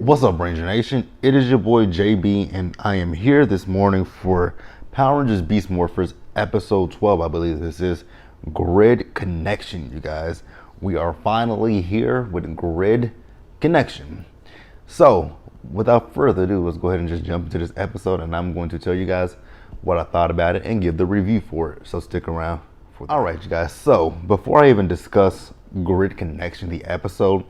What's up, Ranger Nation? It is your boy JB, and I am here this morning for Power Rangers Beast Morphers episode 12. I believe this is Grid Connection, you guys. We are finally here with Grid Connection. So, without further ado, let's go ahead and just jump into this episode, and I'm going to tell you guys what I thought about it and give the review for it. So stick around for that. All right, you guys. So before I even discuss Grid Connection, the episode,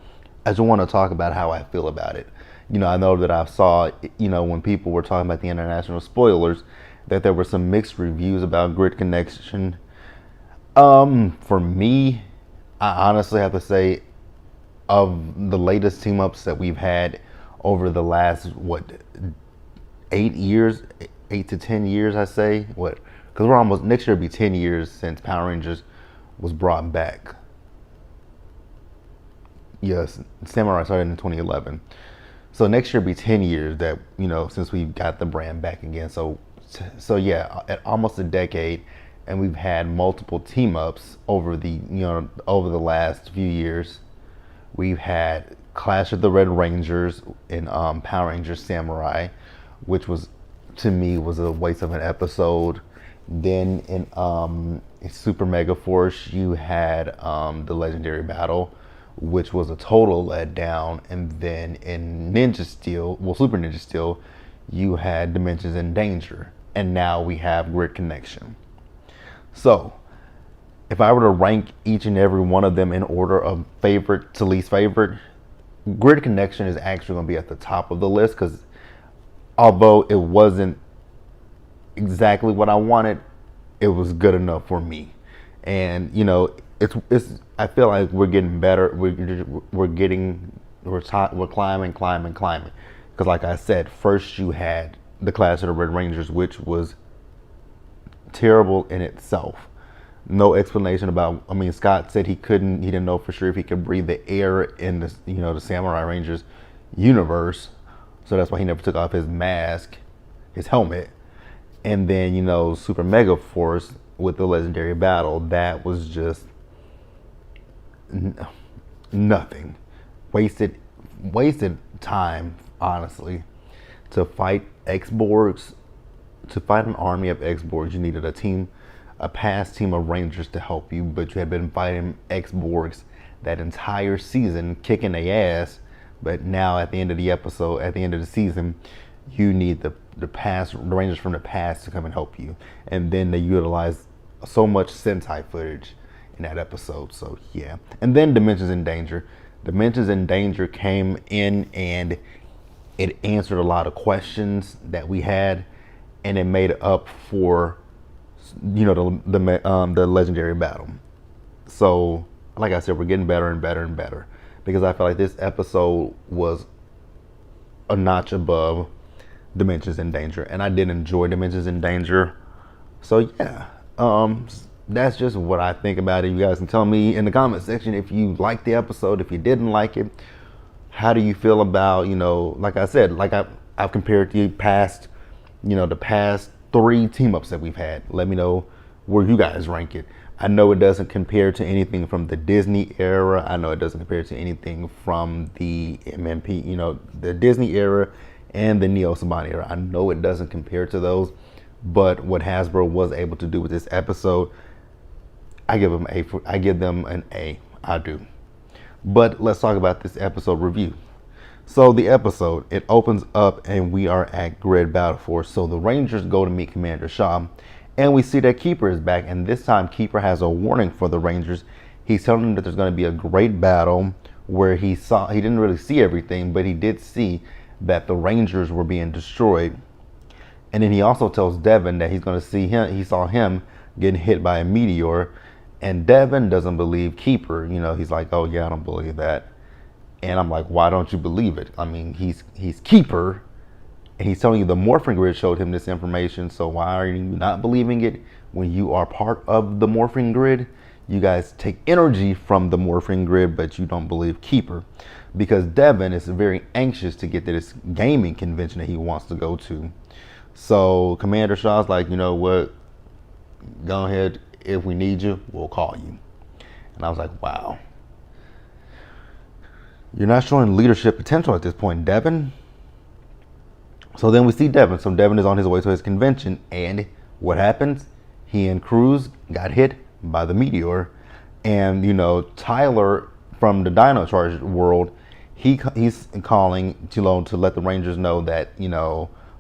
I just want to talk about how I feel about it. I know that I saw, when people were talking about the international spoilers, that there were some mixed reviews about Grid Connection. For me, I honestly have to say, of the latest team ups that we've had over the last, 8 to 10 years, I say. Because we're almost, next year will be 10 years since Power Rangers was brought back. Yes, Samurai started in 2011. So next year will be 10 years that, since we got the brand back again. So yeah, at almost a decade, and we've had multiple team ups over the last few years. We've had Clash of the Red Rangers in Power Rangers Samurai, which was, to me, was a waste of an episode. Then in Super Mega Force, you had the Legendary Battle, which was a total letdown. And then in Super Ninja Steel, you had Dimensions in Danger. And now we have Grid Connection. So, if I were to rank each and every one of them in order of favorite to least favorite, Grid Connection is actually going to be at the top of the list, because although it wasn't exactly what I wanted, it was good enough for me. And it's I feel like we're getting better. We're climbing. Because like I said, first you had the Clash of the Red Rangers, which was terrible in itself. No explanation about. Scott said he didn't know for sure if he could breathe the air in the Samurai Rangers universe, so that's why he never took off his mask, his helmet. And then Super Mega Force with the Legendary Battle, that was just nothing. Wasted time, honestly. To fight X-Borgs, to fight an army of X-Borgs, you needed a past team of Rangers to help you, but you had been fighting X-Borgs that entire season, kicking their ass. But now at the end of the season, you need the Rangers from the past to come and help you. And then they utilize so much Sentai footage in that episode. So yeah. And then Dimensions in Danger. Dimensions in Danger came in and it answered a lot of questions that we had, and it made up for the Legendary Battle. So like I said, we're getting better and better and better, because I feel like this episode was a notch above Dimensions in Danger, and I did enjoy Dimensions in Danger. So yeah, that's just what I think about it. You guys can tell me in the comment section if you liked the episode, if you didn't like it. How do you feel about, like I said, like I've compared the past 3 team ups that we've had. Let me know where you guys rank it. I know it doesn't compare to anything from the Disney era. I know it doesn't compare to anything from the MMP, the Disney era and the Neo Saban era. I know it doesn't compare to those, but what Hasbro was able to do with this episode, I give them an A. I do. But let's talk about this episode review. So the episode, it opens up and we are at Grid Battle Force. So the Rangers go to meet Commander Shaw, and we see that Keeper is back, and this time Keeper has a warning for the Rangers. He's telling them that there's going to be a great battle where he didn't really see everything, but he did see that the Rangers were being destroyed. And then he also tells Devin that he saw him getting hit by a meteor, and Devin doesn't believe Keeper. He's like, oh yeah, I don't believe that. And I'm like, why don't you believe it? He's Keeper, and he's telling you the Morphing Grid showed him this information. So why are you not believing it when you are part of the Morphing Grid? You guys take energy from the Morphing Grid, but you don't believe Keeper, because Devin is very anxious to get to this gaming convention that he wants to go to. So Commander Shaw's like, you know what? Go ahead. If we need you, we'll call you. And I was like, wow. You're not showing leadership potential at this point, Devin. So then we see Devin. So Devin is on his way to his convention, and what happens? He and Cruz got hit by the meteor, and Tyler from the Dino Charge world, he's calling to let the Rangers know that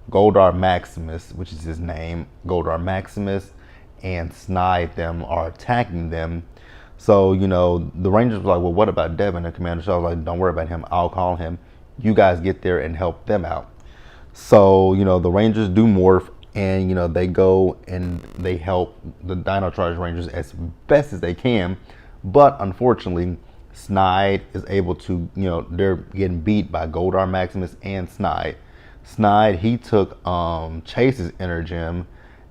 Goldar Maximus, which is his name, Goldar Maximus, and Snide them are attacking them. So the Rangers were like, well, what about Devin? And Commander Shaw was like, don't worry about him. I'll call him. You guys get there and help them out. So the Rangers do morph, and they go and they help the Dino Charge Rangers as best as they can. But unfortunately, Snide is able to, they're getting beat by Goldar Maximus and Snide. Snide, he took Chase's Energem,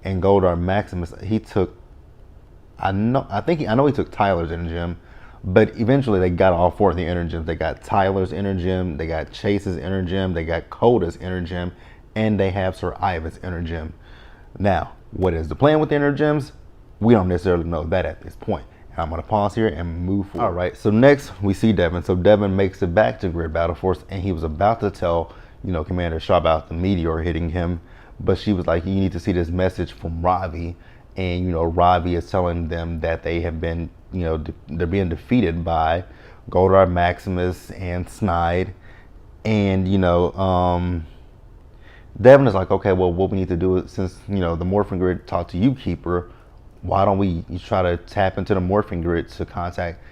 and Goldar Maximus, he took, I know he took Tyler's Energem, but eventually they got all four of the Energems. They got Tyler's Energem, they got Chase's Energem, they got Coda's Energem, and they have Sir Ivan's Energem. Now, what is the plan with the Energems? We don't necessarily know that at this point. And I'm going to pause here and move forward. All right, so next we see Devin. So Devin makes it back to Grid Battle Force, and he was about to tell, Commander Shaw about the meteor hitting him, but she was like, you need to see this message from Ravi. And Ravi is telling them that they have been, they're being defeated by Goldar Maximus and Snide. And Devin is like, okay, well, what we need to do is, since the Morphing Grid talked to you, Keeper, why don't we try to tap into the Morphing Grid to contact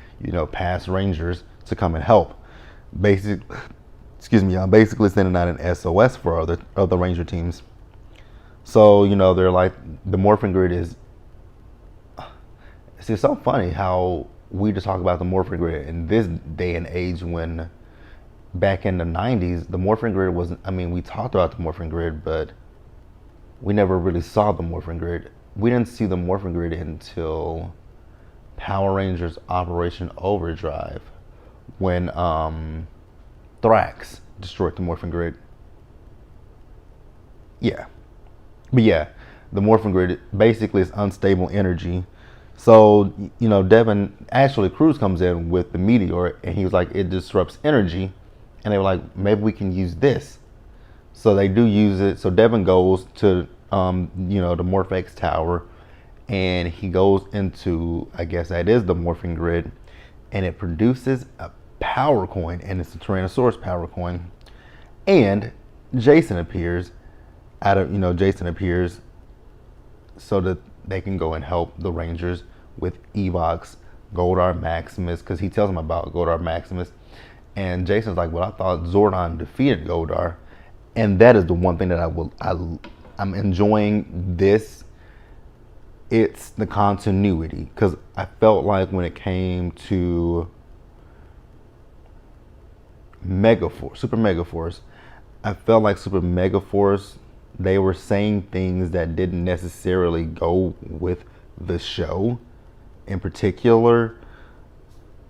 past Rangers to come and help? I'm basically sending out an SOS for other Ranger teams. So, they're like, the Morphing Grid is, it's so funny how we just talk about the Morphing Grid in this day and age, when back in the 90s, the Morphing Grid wasn't, we talked about the Morphing Grid, but we never really saw the Morphing Grid. We didn't see the Morphing Grid until Power Rangers Operation Overdrive, when Thrax destroyed the Morphing Grid. Yeah. But yeah, the Morphing Grid basically is unstable energy. So, Devin, actually Cruz comes in with the meteor, and he was like, it disrupts energy. And they were like, maybe we can use this. So they do use it. So Devin goes to, the Morphex Tower, and he goes into, I guess that is the Morphing Grid, and it produces a power coin, and it's a Tyrannosaurus power coin. And Jason appears so that they can go and help the Rangers with Evox, Goldar Maximus, because he tells them about Goldar Maximus. And Jason's like, well, I thought Zordon defeated Goldar. And that is the one thing that I'm enjoying this. It's the continuity, because I felt like when it came to Super Megaforce, I felt like Super Megaforce, they were saying things that didn't necessarily go with the show in particular.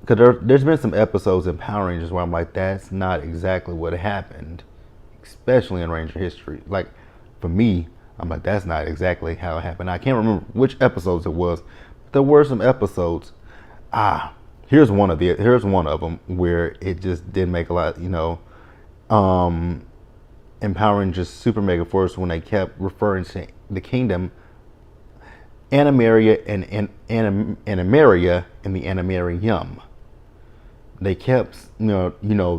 Because there's been some episodes in Power Rangers where I'm like, that's not exactly what happened, especially in Ranger history. Like, for me, I'm like, that's not exactly how it happened. I can't remember which episodes it was, but there were some episodes. Here's one of them where it just didn't make a lot, empowering just Super Mega Force, when they kept referring to the kingdom Animaria and Animaria and the Animarium. They kept, the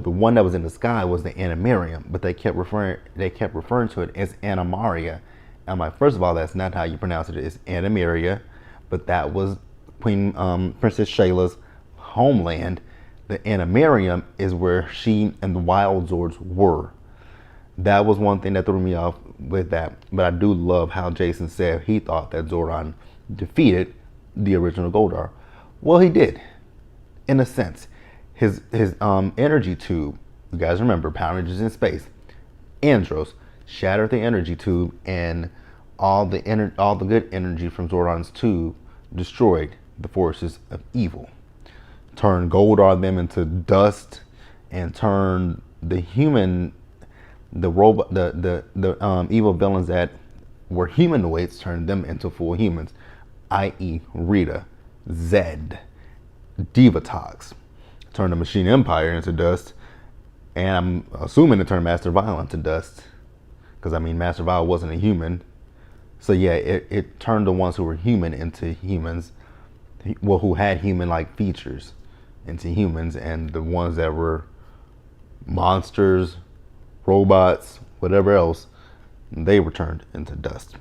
one that was in the sky was the Animarium, but they kept referring to it as Animaria. I'm like, first of all, that's not how you pronounce it. It's Animaria, but that was Queen Princess Shayla's homeland. The Animarium is where she and the Wild Zords were. That was one thing that threw me off with that. But I do love how Jason said he thought that Zordon defeated the original Goldar. Well, he did, in a sense. His energy tube, you guys remember Power Rangers in Space, Andros shattered the energy tube, and all the good energy from Zordon's tube destroyed the forces of evil. Turned Goldar them into dust, and turned the evil villains that were humanoids, turned them into full humans, i.e. Rita, Zed, Divatox. Turned the Machine Empire into dust, And I'm assuming it turned Master Vile into dust. Because, I mean, Master Vile wasn't a human. So, yeah, it turned the ones who were human into humans. Well, who had human-like features into humans. And the ones that were monsters, robots, whatever else, they were turned into dust.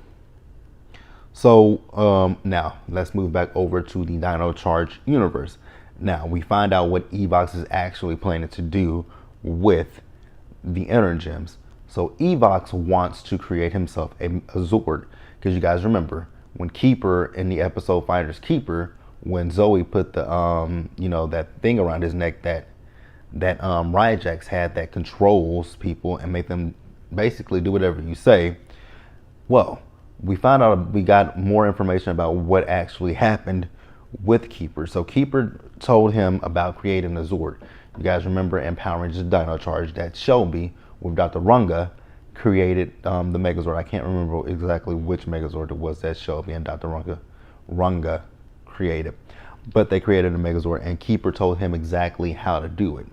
So now let's move back over to the Dino Charge universe. Now we find out what Evox is actually planning to do with the Energems. So Evox wants to create himself a Zord, because you guys remember when Keeper in the episode Finders Keeper, when Zoe put the that thing around his neck that Ryajax had that controls people and make them basically do whatever you say. Well, we found out, we got more information about what actually happened with Keeper. So Keeper told him about creating the Zord. You guys remember in Power Rangers Dino Charge that Shelby with Dr. Runga created the Megazord. I can't remember exactly which Megazord it was that Shelby and Dr. Runga created. But they created a Megazord, and Keeper told him exactly how to do it.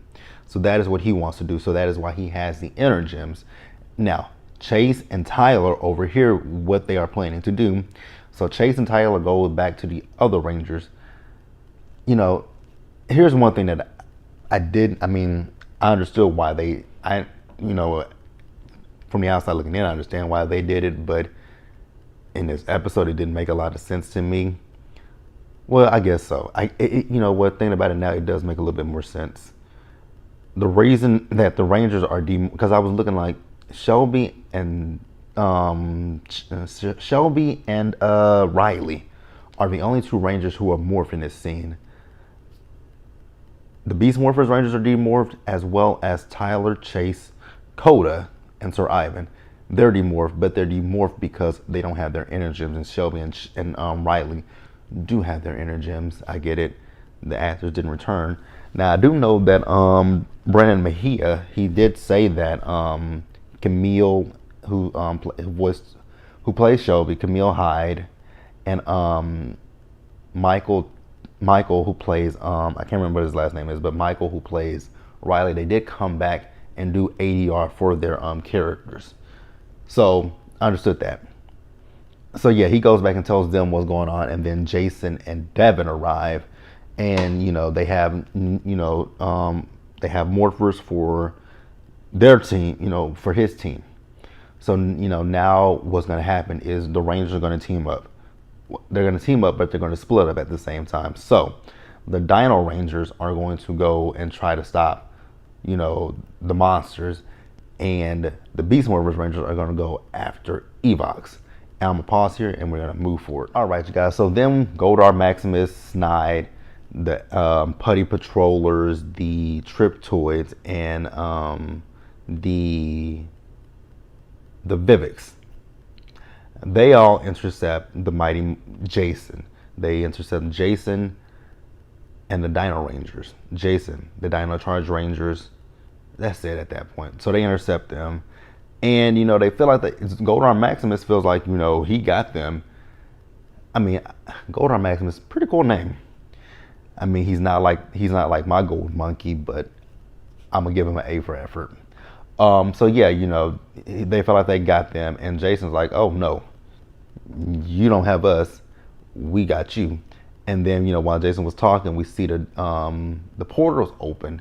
So that is what he wants to do. So that is why he has the Energems. Now, Chase and Tyler over here, what they are planning to do. So Chase and Tyler go back to the other Rangers. Here's one thing that I understood why from the outside looking in, I understand why they did it, but in this episode, it didn't make a lot of sense to me. Well, I guess so. Thinking about it now, it does make a little bit more sense. The reason that the Rangers are because I was looking like Shelby and Riley are the only two Rangers who are morphed in this scene. The Beast Morphers Rangers are demorphed, as well as Tyler, Chase, Coda, and Sir Ivan. They're demorphed, but they're demorphed because they don't have their Energems, and Shelby and Riley do have their Energems. I get it. The actors didn't return. Now I do know that Brandon Mejia, he did say that Camille, who plays Shelby, Camille Hyde, and Michael, who plays I can't remember what his last name is, but Michael, who plays Riley, they did come back and do ADR for their characters. So I understood that. So yeah, he goes back and tells them what's going on, and then Jason and Devin arrive, and they have Morphers for their team, for his team. So now what's going to happen is the Rangers are going to team up. They're going to team up, but they're going to split up at the same time. So the Dino Rangers are going to go and try to stop, the monsters, and the Beast Morphers Rangers are going to go after Evox. And I'm going to pause here and we're going to move forward. All right, you guys. So then Goldar, Maximus, Snide, the Putty Patrollers, the Triptoids, and the Vivix. They all intercept the mighty Jason. They intercept Jason and the Dino Rangers. Jason, the Dino Charge Rangers. That's it at that point. So they intercept them. And, they feel like Goldar Maximus feels like, he got them. I mean, Goldar Maximus, pretty cool name. I mean, he's not like my gold monkey, but I'm going to give him an A for effort. So yeah, they felt like they got them, and Jason's like, oh no, you don't have us, we got you. And then, while Jason was talking, we see the portals open,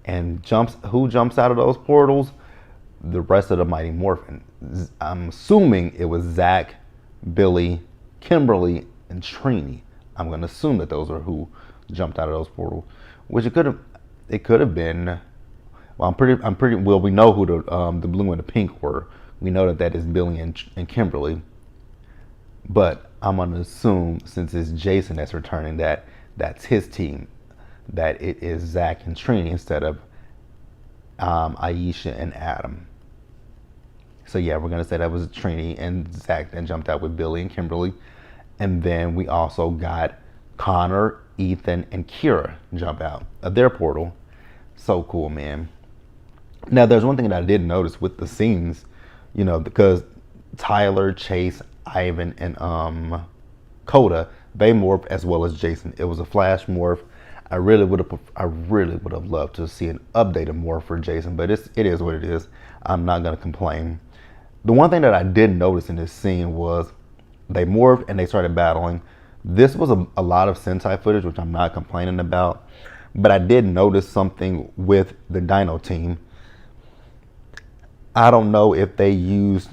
and who jumps out of those portals? The rest of the Mighty Morphin. I'm assuming it was Zach, Billy, Kimberly, and Trini. I'm going to assume that those are who jumped out of those portals, which it could have been. Well, well, we know who the blue and the pink were. We know that is Billy and Kimberly. But I'm going to assume, since it's Jason that's returning, that's his team, that it is Zach and Trini instead of Aisha and Adam. So yeah, we're going to say that was Trini and Zach that jumped out with Billy and Kimberly. And then we also got Connor, Ethan, and Kira jump out of their portal. So cool, man. Now, there's one thing that I did notice with the scenes, because Tyler, Chase, Ivan, and Coda, they morphed as well as Jason. It was a flash morph. I really would have loved to see an updated Morpher Jason, but it is what it is. I'm not gonna complain. The one thing that I did notice in this scene was they morphed and they started battling. This was a lot of Sentai footage, which I'm not complaining about, but I did notice something with the Dino team. I don't know if they used,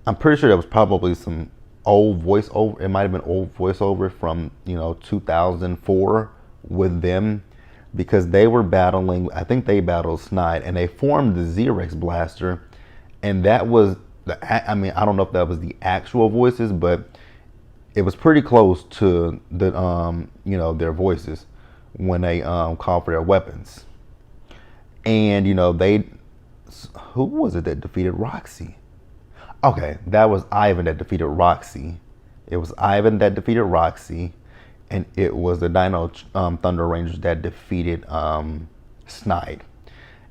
I'm pretty sure there was probably some old voiceover. It might have been old voiceover from 2004 with them, because they were battling. I think they battled Snide, and they formed the Xerex Blaster, and that was I mean, I don't know if that was the actual voices, but it was pretty close to the their voices when they called for their weapons. And they, who was it that defeated Roxy? Okay, that was Ivan that defeated Roxy. It was Ivan that defeated Roxy, and it was the Dino Thunder Rangers that defeated Snide.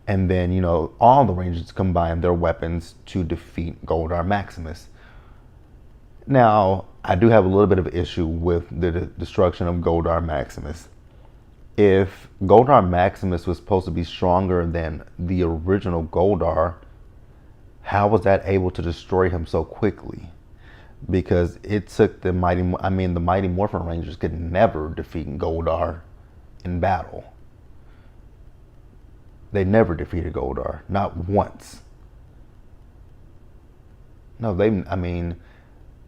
And then, all the Rangers combined their weapons to defeat Goldar Maximus. Now, I do have a little bit of an issue with the destruction of Goldar Maximus. If Goldar Maximus was supposed to be stronger than the original Goldar, how was that able to destroy him so quickly? Because it took the Mighty Morphin Rangers could never defeat Goldar in battle. They never defeated Goldar, not once. No,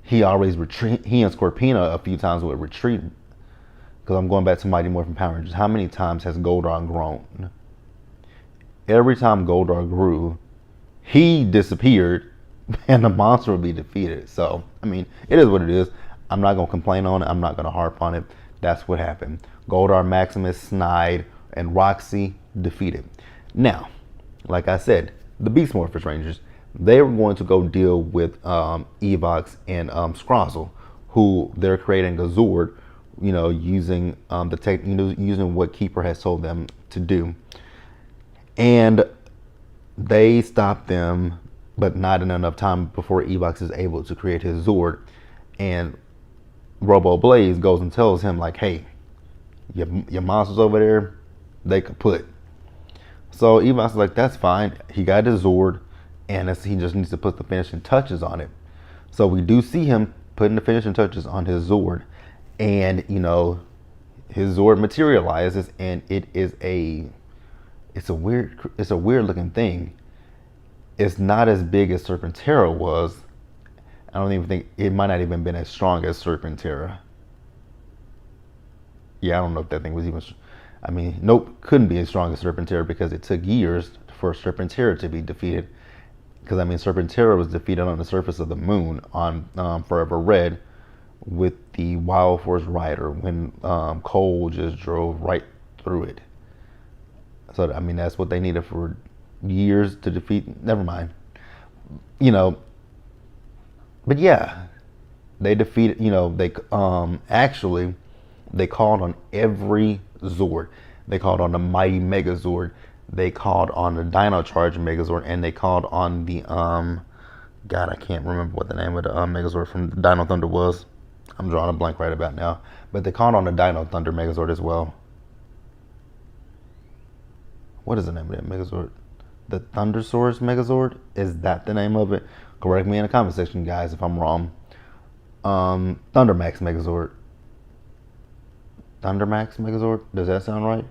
he always retreat. He and Scorpina a few times would retreat. Because I'm going back to Mighty Morphin Power Rangers. How many times has Goldar grown? Every time Goldar grew, he disappeared, and the monster would be defeated. So, it is what it is. I'm not going to complain on it. I'm not going to harp on it. That's what happened. Goldar, Maximus, Snide, and Roxy defeated. Now, like I said, the Beast Morphers Rangers, they were going to go deal with Evox and Scrozzle, who they're creating a Zord, using using what Keeper has told them to do. And they stopped them, but not in enough time before Evox is able to create his Zord. And Robo Blaze goes and tells him, like, hey, your monsters over there, they could put. So Evox is like, that's fine. He got his Zord, and he just needs to put the finishing touches on it. So we do see him putting the finishing touches on his Zord, and his Zord materializes, and it's a weird looking thing. It's not as big as Serpentera was. I don't even think it might not even been as strong as Serpentera. Yeah, I don't know if that thing was even. Nope, couldn't be as strong as Serpentera, because it took years for Serpentera to be defeated. Because Serpentera was defeated on the surface of the moon on Forever Red with the Wild Force Rider when Cole just drove right through it. So that's what they needed for years to defeat. Never mind. But yeah, they defeated. They actually they called on every Zord. They called on the Mighty Megazord. They called on the Dino Charge Megazord, and they called on the God, I can't remember what the name of the Megazord from Dino Thunder was. I'm drawing a blank right about now. But they called on the Dino Thunder Megazord as well. What is the name of that Megazord? The Thundersaurus Megazord? Is that the name of it? Correct me in the comment section, guys, if I'm wrong. Thundermax Megazord. Thundermax Megazord? Does that sound right?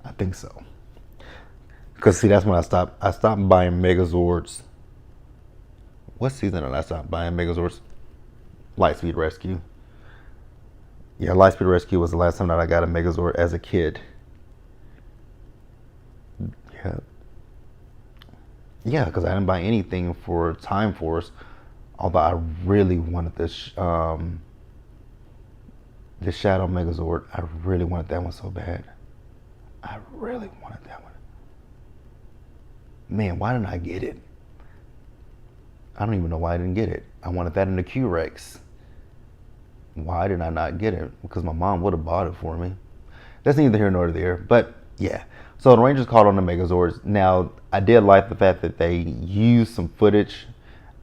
I think so. Because see, that's when I stopped buying Megazords. What season did I stop buying Megazords? Lightspeed Rescue. Yeah, Lightspeed Rescue was the last time that I got a Megazord as a kid. Yeah, because I didn't buy anything for Time Force. Although I really wanted this the Shadow Megazord. I really wanted that one so bad. I really wanted that one. Man, why didn't I get it? I don't even know why I didn't get it. I wanted that in the Q-Rex. Why did I not get it? Because my mom would have bought it for me. That's neither here nor there. But yeah. So the Rangers called on the Megazords. Now, I did like the fact that they used some footage.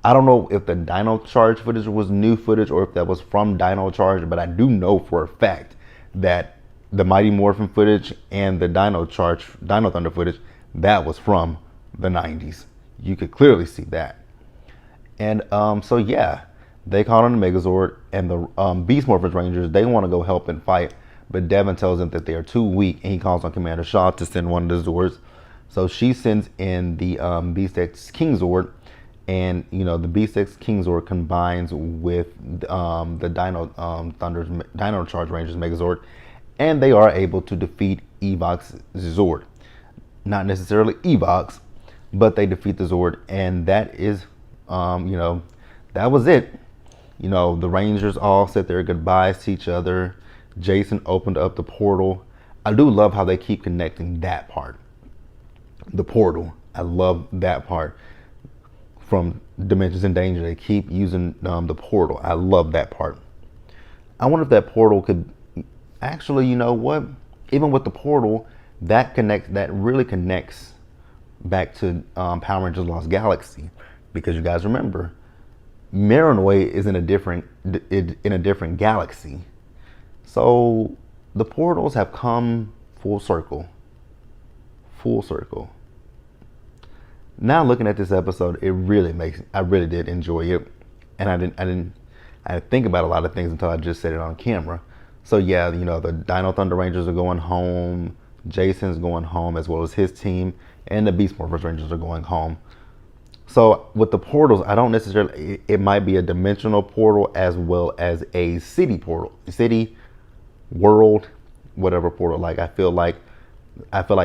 I don't know if the Dino Charge footage was new footage or if that was from Dino Charge, but I do know for a fact that the Mighty Morphin footage and the Dino Thunder footage, that was from the 90s. You could clearly see that. And so yeah, they called on the Megazord, and the Beast Morphers Rangers, they want to go help and fight, but Devin tells them that they are too weak, and he calls on Commander Shaw to send one of the Zords. So she sends in the Beast X King Zord, and the Beast X King Zord combines with the Dino Charge Rangers Megazord, and they are able to defeat Evox Zord. Not necessarily Evox, but they defeat the Zord, and that is, that was it. The Rangers all said their goodbyes to each other. Jason opened up the portal. I do love how they keep connecting that part. The portal. I love that part. From Dimensions in Danger, they keep using the portal. I love that part. I wonder if that portal could actually, even with the portal, that really connects back to Power Rangers Lost Galaxy, because you guys remember, Marinoid is in a different galaxy. So the portals have come full circle. Full circle. Now looking at this episode, I really did enjoy it, and I didn't think about a lot of things until I just said it on camera. So yeah, the Dino Thunder Rangers are going home, Jason's going home, as well as his team, and the Beast Morphers Rangers are going home. So with the portals, I don't necessarily, it might be a dimensional portal as well as a city portal, city, world, whatever portal. Like I feel like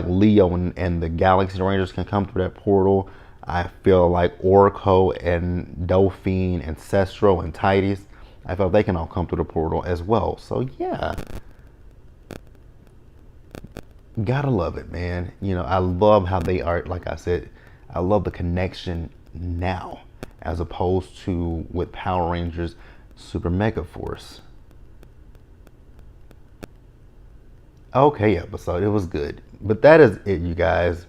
Leo and the Galaxy Rangers can come through that portal. I feel like Orko and Delphine and Cestro and Titus, I feel they can all come through the portal as well. So yeah, gotta love it, man. I love how they are. Like I said, I love the connection now, as opposed to with Power Rangers Super Mega Force. Okay, episode. It was good. But that is it, you guys.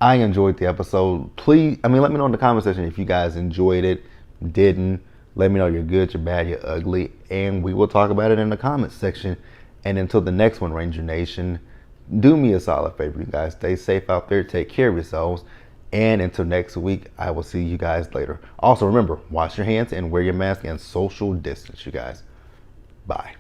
I enjoyed the episode. Please, let me know in the comment section if you guys enjoyed it, didn't. Let me know you're good, you're bad, you're ugly. And we will talk about it in the comments section. And until the next one, Ranger Nation, do me a solid favor, you guys. Stay safe out there. Take care of yourselves. And until next week, I will see you guys later. Also, remember, wash your hands and wear your mask and social distance, you guys. Bye.